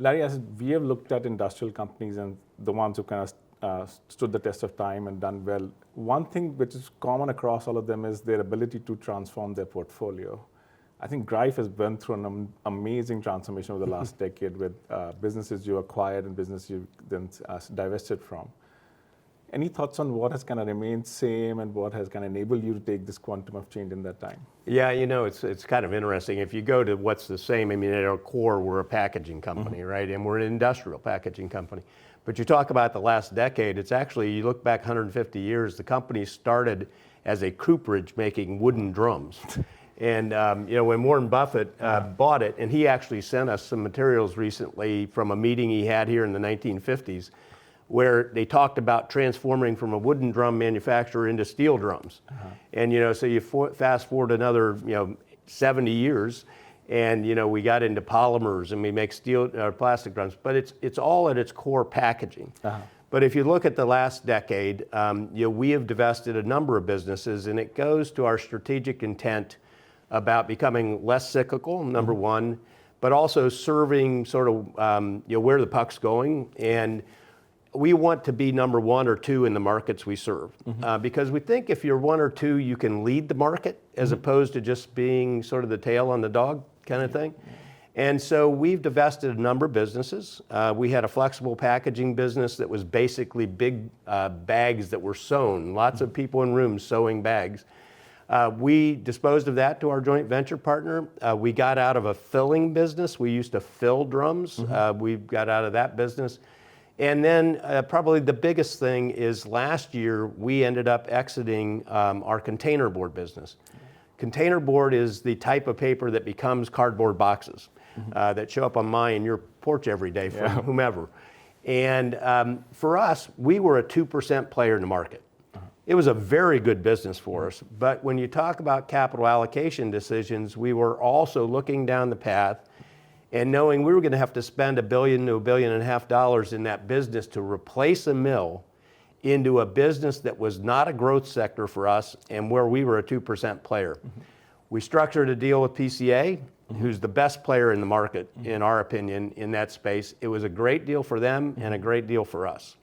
Larry, as we have looked at industrial companies and the ones who kind of stood the test of time and done well, one thing which is common across all of them is their ability to transform their portfolio. I think Greif has been through an amazing transformation over the last decade with businesses you acquired and businesses you then divested from. Any thoughts on what has kind of remained same and what has kind of enabled you to take this quantum of change in that time? Yeah, it's kind of interesting. If you go to what's the same, I mean, at our core, we're a packaging company, right? And we're an industrial packaging company. But you talk about the last decade, it's actually, you look back 150 years, the company started as a cooperage making wooden drums. And when Warren Buffett bought it, and he actually sent us some materials recently from a meeting he had here in the 1950s, where they talked about transforming from a wooden drum manufacturer into steel drums. And so you fast forward another 70 years, and we got into polymers and we make steel plastic drums, but it's all at its core packaging. But if you look at the last decade, we have divested a number of businesses, and it goes to our strategic intent about becoming less cyclical, number one, but also serving sort of where the puck's going. And we want to be number one or two in the markets we serve, because we think if you're one or two, you can lead the market as opposed to just being sort of the tail on the dog kind of thing. And so we've divested a number of businesses. We had a flexible packaging business that was basically big bags that were sewn, lots of people in rooms sewing bags. We disposed of that to our joint venture partner. We got out of a filling business. We used to fill drums. We got out of that business. And then probably the biggest thing is last year we ended up exiting our container board business. Container board is the type of paper that becomes cardboard boxes that show up on my and your porch every day from whomever. And for us, we were a 2% player in the market. It was a very good business for us, but when you talk about capital allocation decisions, we were also looking down the path and knowing we were going to have to spend $1 billion to $1.5 billion in that business to replace a mill into a business that was not a growth sector for us and where we were a 2% player. We structured a deal with PCA, who's the best player in the market, in our opinion, in that space. It was a great deal for them and a great deal for us.